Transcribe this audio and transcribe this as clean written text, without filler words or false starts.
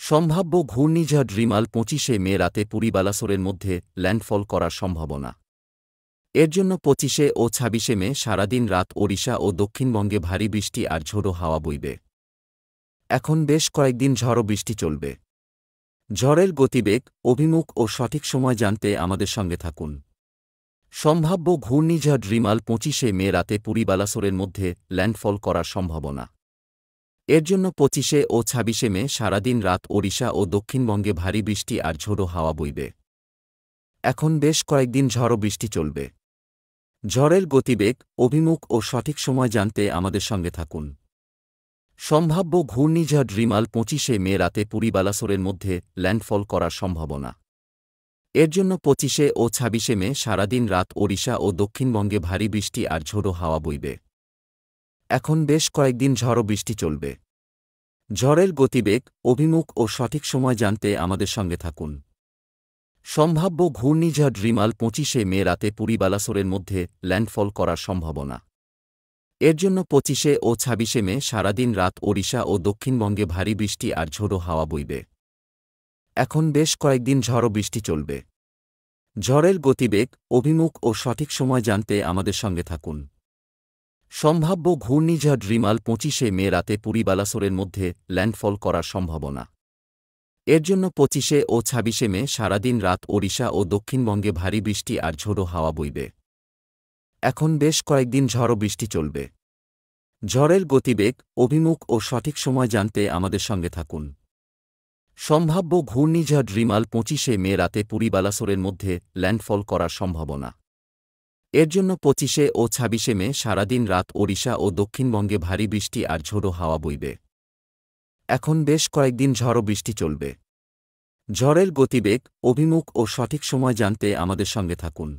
সম্ভাব্য ঘূর্ণিঝড় রিমাল ২৫শে মে রাতে পুরী বালাসোরের মধ্যে ল্যান্ডফল করার সম্ভাবনা। এর জন্য ২৫শে ও ২৬শে মে সারাদিন রাত ওড়িশা ও দক্ষিণবঙ্গে ভারী বৃষ্টি আর ঝোড়ো হাওয়া বইবে। এখন বেশ কয়েকদিন ঝড়ো বৃষ্টি চলবে। ঝড়ের গতিবেগ, অভিমুখ ও সঠিক সময় জানতে আমাদের সঙ্গে থাকুন। সম্ভাব্য ঘূর্ণিঝড় রিমাল ২৫শে মে রাতে পুরী বালাসোরের মধ্যে ল্যান্ডফল করার সম্ভাবনা। এর জন্য ২৫শে ও ২৬শে মে সারাদিন রাত ওড়িশা ও দক্ষিণবঙ্গে ভারী বৃষ্টি আর ঝোড়ো হাওয়া বইবে। এখন বেশ কয়েকদিন ঝড়ো বৃষ্টি চলবে। ঝড়ের গতিবেগ, অভিমুখ ও সঠিক সময় জানতে আমাদের সঙ্গে থাকুন। সম্ভাব্য ঘূর্ণিঝড় রিমাল ২৫শে মে রাতে পুরী বালাসোরের মধ্যে ল্যান্ডফল করার সম্ভাবনা। এর জন্য ২৫শে ও ২৬শে মে সারাদিন রাত ওড়িশা ও দক্ষিণবঙ্গে ভারী বৃষ্টি আর ঝোড়ো হাওয়া বইবে। এখন বেশ কয়েকদিন ঝড়ো বৃষ্টি চলবে। ঝড়ের গতিবেগ, অভিমুখ ও সঠিক সময় জানতে আমাদের সঙ্গে থাকুন। সম্ভাব্য ঘূর্ণিঝড় রিমাল ২৫শে মে রাতে পুরী বালাসোরের মধ্যে ল্যান্ডফল করার সম্ভাবনা। এর জন্য ২৫শে ও ২৬শে মে সারাদিন রাত ওড়িশা ও দক্ষিণবঙ্গে ভারী বৃষ্টি আর ঝোড়ো হাওয়া বইবে। এখন বেশ কয়েকদিন ঝড়ো বৃষ্টি চলবে। ঝড়ের গতিবেগ, অভিমুখ ও সঠিক সময় জানতে আমাদের সঙ্গে থাকুন। সম্ভাব্য ঘূর্ণিঝড় রিমাল ২৫শে মে রাতে পুরী বালাসোরের মধ্যে ল্যান্ডফল করার সম্ভাবনা। এর জন্য ২৫শে ও ২৬শে মে সারাদিন রাত ওড়িশা ও দক্ষিণবঙ্গে ভারী বৃষ্টি আর ঝোড়ো হাওয়া বইবে। এখন বেশ কয়েকদিন ঝড়ো বৃষ্টি চলবে। ঝড়ের গতিবেগ, অভিমুখ ও সঠিক সময় জানতে আমাদের সঙ্গে থাকুন। সম্ভাব্য ঘূর্ণিঝড় রিমাল ২৫শে মে রাতে পুরী বালাসোরের মধ্যে ল্যান্ডফল করার সম্ভাবনা। এর জন্য ২৫শে ও ২৬শে মে সারাদিন রাত ওড়িশা ও দক্ষিণবঙ্গে ভারী বৃষ্টি আর ঝোড়ো হাওয়া বইবে। এখন বেশ কয়েকদিন ঝড়ো বৃষ্টি চলবে। ঝড়ের গতিবেগ, অভিমুখ ও সঠিক সময় জানতে আমাদের সঙ্গে থাকুন।